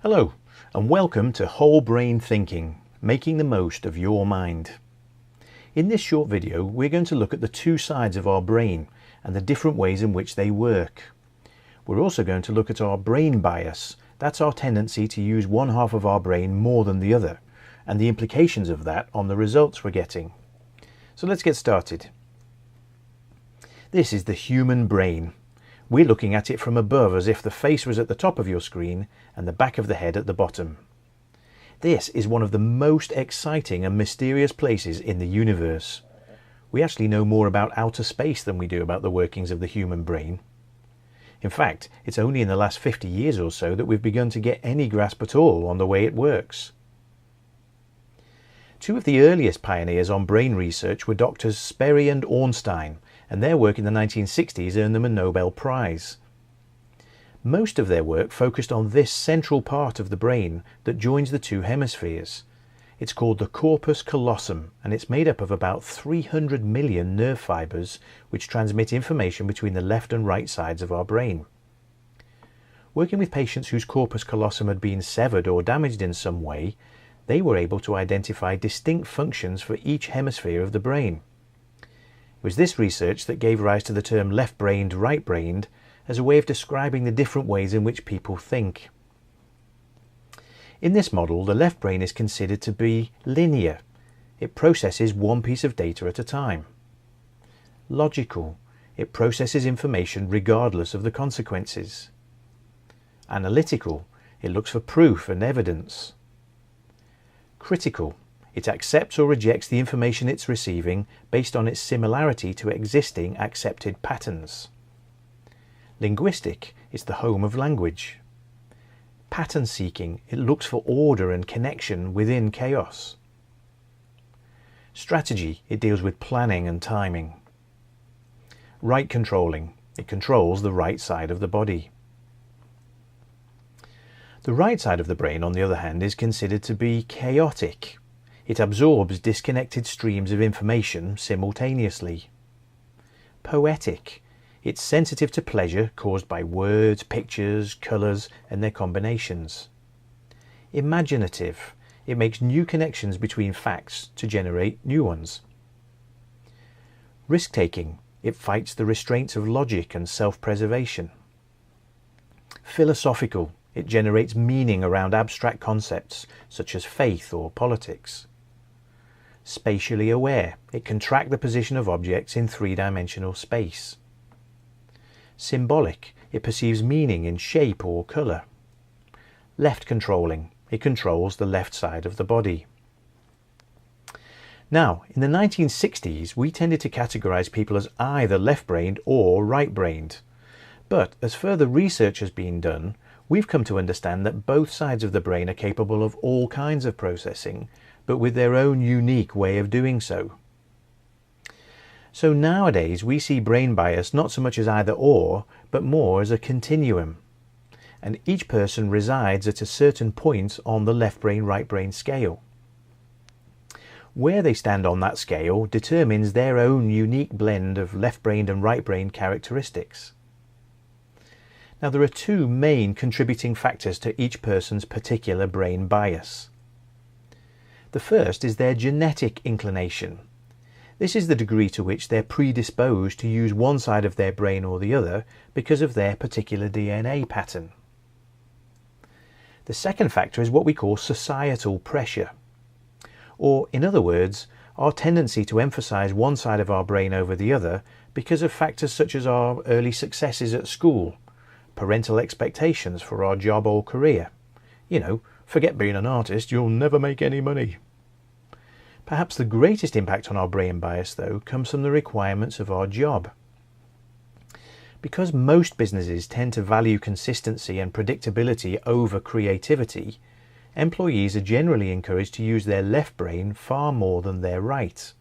Hello, and welcome to Whole Brain Thinking, making the most of your mind. In this short video, we're going to look at the two sides of our brain and the different ways in which they work. We're also going to look at our brain bias. That's our tendency to use one half of our brain more than the other, and the implications of that on the results we're getting. So let's get started. This is the human brain. We're looking at it from above as if the face was at the top of your screen and the back of the head at the bottom. This is one of the most exciting and mysterious places in the universe. We actually know more about outer space than we do about the workings of the human brain. In fact, it's only in the last 50 years or so that we've begun to get any grasp at all on the way it works. Two of the earliest pioneers on brain research were Doctors Sperry and Ornstein, and their work in the 1960s earned them a Nobel Prize. Most of their work focused on this central part of the brain that joins the two hemispheres. It's called the corpus callosum, and it's made up of about 300 million nerve fibers which transmit information between the left and right sides of our brain. Working with patients whose corpus callosum had been severed or damaged in some way, they were able to identify distinct functions for each hemisphere of the brain. It was this research that gave rise to the term left-brained, right-brained as a way of describing the different ways in which people think. In this model, the left brain is considered to be linear. It processes one piece of data at a time. Logical. It processes information regardless of the consequences. Analytical. It looks for proof and evidence. Critical. It accepts or rejects the information it's receiving based on its similarity to existing accepted patterns. Linguistic is the home of language. Pattern seeking, it looks for order and connection within chaos. Strategy, it deals with planning and timing. Right controlling, it controls the right side of the body. The right side of the brain, on the other hand, is considered to be chaotic. It absorbs disconnected streams of information simultaneously. Poetic. It's sensitive to pleasure caused by words, pictures, colours and their combinations. Imaginative. It makes new connections between facts to generate new ones. Risk-taking. It fights the restraints of logic and self-preservation. Philosophical. It generates meaning around abstract concepts such as faith or politics. Spatially aware. It can track the position of objects in three-dimensional space. Symbolic. It perceives meaning in shape or colour. Left controlling. It controls the left side of the body. Now, in the 1960s, we tended to categorise people as either left-brained or right-brained. But as further research has been done, we've come to understand that both sides of the brain are capable of all kinds of processing, but with their own unique way of doing so. So nowadays we see brain bias not so much as either or, but more as a continuum. And each person resides at a certain point on the left brain, right brain scale. Where they stand on that scale determines their own unique blend of left-brained and right-brained characteristics. Now there are two main contributing factors to each person's particular brain bias. The first is their genetic inclination. This is the degree to which they're predisposed to use one side of their brain or the other because of their particular DNA pattern. The second factor is what we call societal pressure. Or, in other words, our tendency to emphasize one side of our brain over the other because of factors such as our early successes at school, parental expectations for our job or career. You know, forget being an artist, you'll never make any money. Perhaps the greatest impact on our brain bias, though, comes from the requirements of our job. Because most businesses tend to value consistency and predictability over creativity, employees are generally encouraged to use their left brain far more than their right.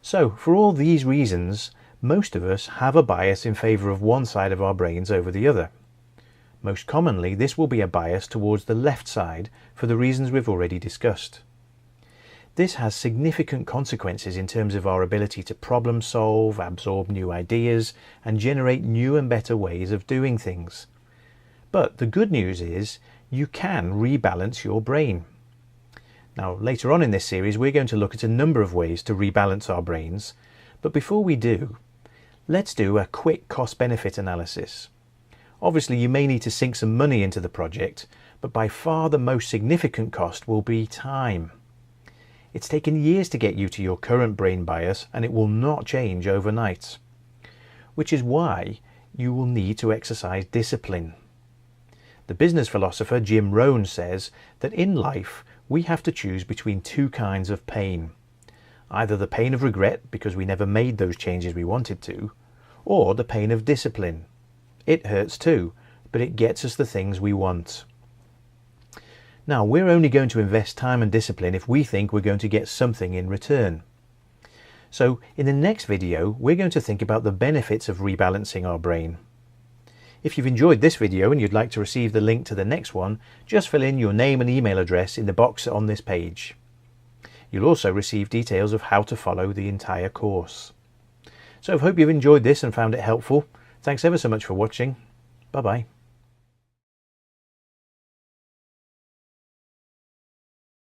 So, for all these reasons, most of us have a bias in favour of one side of our brains over the other. Most commonly, this will be a bias towards the left side for the reasons we've already discussed. This has significant consequences in terms of our ability to problem solve, absorb new ideas, and generate new and better ways of doing things. But the good news is you can rebalance your brain. Now, later on in this series, we're going to look at a number of ways to rebalance our brains. But before we do, let's do a quick cost-benefit analysis. Obviously, you may need to sink some money into the project, but by far the most significant cost will be time. It's taken years to get you to your current brain bias, and it will not change overnight. Which is why you will need to exercise discipline. The business philosopher Jim Rohn says that in life we have to choose between two kinds of pain. Either the pain of regret because we never made those changes we wanted to, or the pain of discipline. It hurts too, but it gets us the things we want. Now, we're only going to invest time and discipline if we think we're going to get something in return. So in the next video, we're going to think about the benefits of rebalancing our brain. If you've enjoyed this video and you'd like to receive the link to the next one, just fill in your name and email address in the box on this page. You'll also receive details of how to follow the entire course. So I hope you've enjoyed this and found it helpful. Thanks ever so much for watching. Bye-bye.